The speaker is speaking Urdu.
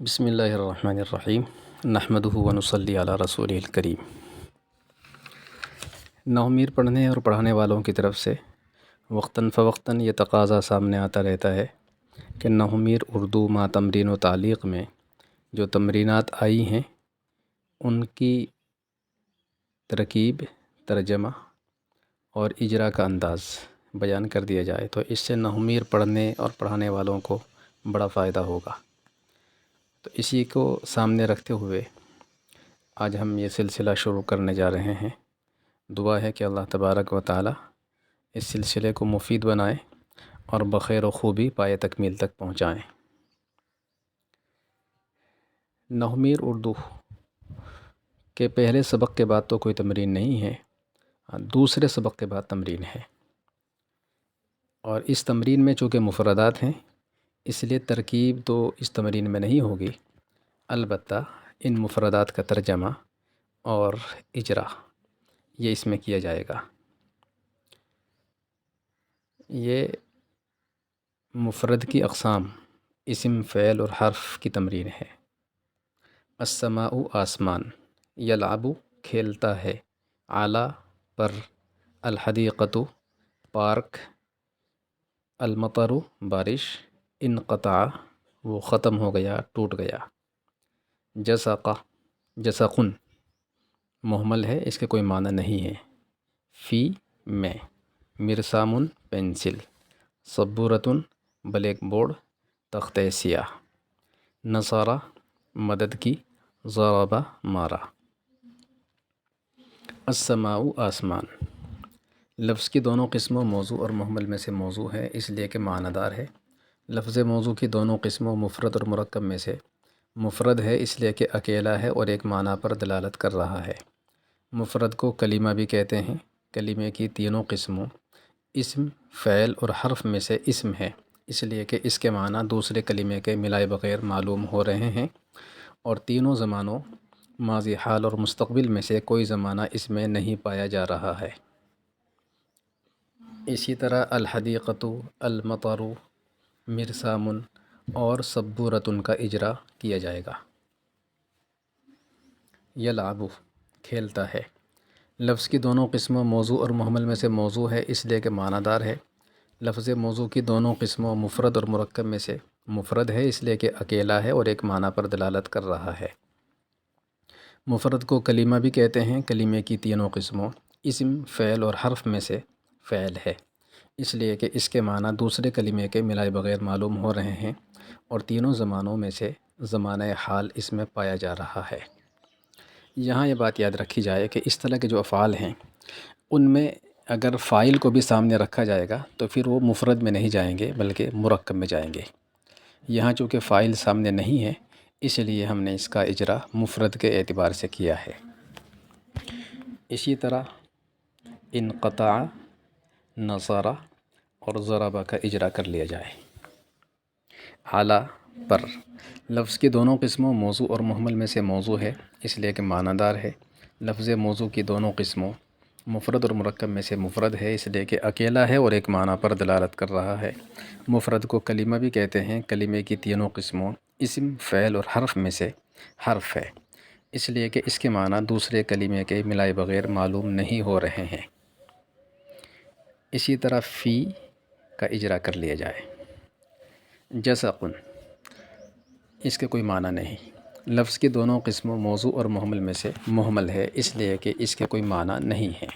بسم اللہ الرحمن الرحیم نحمدہ و نصلی علی رسولہ الکریم۔ نومیر پڑھنے اور پڑھانے والوں کی طرف سے وقتاً فوقتاً یہ تقاضا سامنے آتا رہتا ہے کہ نومیر اردو ما تمرین و تعلیق میں جو تمرینات آئی ہیں ان کی ترکیب، ترجمہ اور اجرا کا انداز بیان کر دیا جائے تو اس سے نومیر پڑھنے اور پڑھانے والوں کو بڑا فائدہ ہوگا۔ تو اسی کو سامنے رکھتے ہوئے آج ہم یہ سلسلہ شروع کرنے جا رہے ہیں۔ دعا ہے کہ اللہ تبارک و تعالی اس سلسلے کو مفید بنائے اور بخیر و خوبی پائے تکمیل تک پہنچائیں۔ نومیر اردو کے پہلے سبق کے بعد تو کوئی تمرین نہیں ہے، دوسرے سبق کے بعد تمرین ہے، اور اس تمرین میں چونکہ مفردات ہیں اس لیے ترکیب تو اس تمرین میں نہیں ہوگی، البتہ ان مفردات کا ترجمہ اور اجرا یہ اس میں کیا جائے گا۔ یہ مفرد کی اقسام اسم، فعل اور حرف کی تمرین ہے۔ السماء آسمان، یلعب کھیلتا ہے، اعلیٰ پر، الحدیقۃ پارک، المطر بارش، انقطع وہ ختم ہو گیا، ٹوٹ گیا، جزق جزقن مہمل ہے، اس کے کوئی معنی نہیں ہے، فی میں، مرسام پینسل، سبورۃ بلیک بورڈ، تختہ سیاہ، نصارہ مدد کی، ضرب مارا۔ السماء آسمان، لفظ کی دونوں قسموں موضوع اور مہمل میں سے موضوع ہے اس لیے کہ معنی دار ہے۔ لفظ موضوع کی دونوں قسموں مفرد اور مرکب میں سے مفرد ہے اس لیے کہ اکیلا ہے اور ایک معنی پر دلالت کر رہا ہے۔ مفرد کو کلمہ بھی کہتے ہیں۔ کلمے کی تینوں قسموں اسم، فعل اور حرف میں سے اسم ہے اس لیے کہ اس کے معنی دوسرے کلمے کے ملائے بغیر معلوم ہو رہے ہیں، اور تینوں زمانوں ماضی، حال اور مستقبل میں سے کوئی زمانہ اس میں نہیں پایا جا رہا ہے۔ اسی طرح الحدیقۃ، المطر، مرسام اور سبورۃ کا اجرا کیا جائے گا۔ یلعب کھیلتا ہے، لفظ کی دونوں قسموں موضوع اور مہمل میں سے موضوع ہے اس لیے کہ معنی دار ہے۔ لفظ موضوع کی دونوں قسموں مفرد اور مرکب میں سے مفرد ہے اس لیے کہ اکیلا ہے اور ایک معنی پر دلالت کر رہا ہے۔ مفرد کو کلمہ بھی کہتے ہیں۔ کلمے کی تینوں قسموں اسم، فعل اور حرف میں سے فعل ہے اس لیے کہ اس کے معنی دوسرے کلمے کے ملائے بغیر معلوم ہو رہے ہیں، اور تینوں زمانوں میں سے زمانہ حال اس میں پایا جا رہا ہے۔ یہاں یہ بات یاد رکھی جائے کہ اس طرح کے جو افعال ہیں ان میں اگر فاعل کو بھی سامنے رکھا جائے گا تو پھر وہ مفرد میں نہیں جائیں گے بلکہ مرکب میں جائیں گے۔ یہاں چونکہ فاعل سامنے نہیں ہے اس لیے ہم نے اس کا اجرا مفرد کے اعتبار سے کیا ہے۔ اسی طرح انقطع، نصارہ اور ضربہ کا اجرا کر لیا جائے۔ اعلیٰ پر، لفظ کی دونوں قسموں موضوع اور مہمل میں سے موضوع ہے اس لیے کہ معنی دار ہے۔ لفظ موضوع کی دونوں قسموں مفرد اور مرکب میں سے مفرد ہے اس لیے کہ اکیلا ہے اور ایک معنی پر دلالت کر رہا ہے۔ مفرد کو کلمہ بھی کہتے ہیں۔ کلمے کی تینوں قسموں اسم، فعل اور حرف میں سے حرف ہے اس لیے کہ اس کے معنی دوسرے کلمے کے ملائے بغیر معلوم نہیں ہو رہے ہیں۔ اسی طرح فی کا اجرا کر لیا جائے۔ جزقن، اس کے کوئی معنی نہیں۔ لفظ کی دونوں قسموں موضوع اور مہمل میں سے مہمل ہے اس لیے کہ اس کے کوئی معنی نہیں ہے۔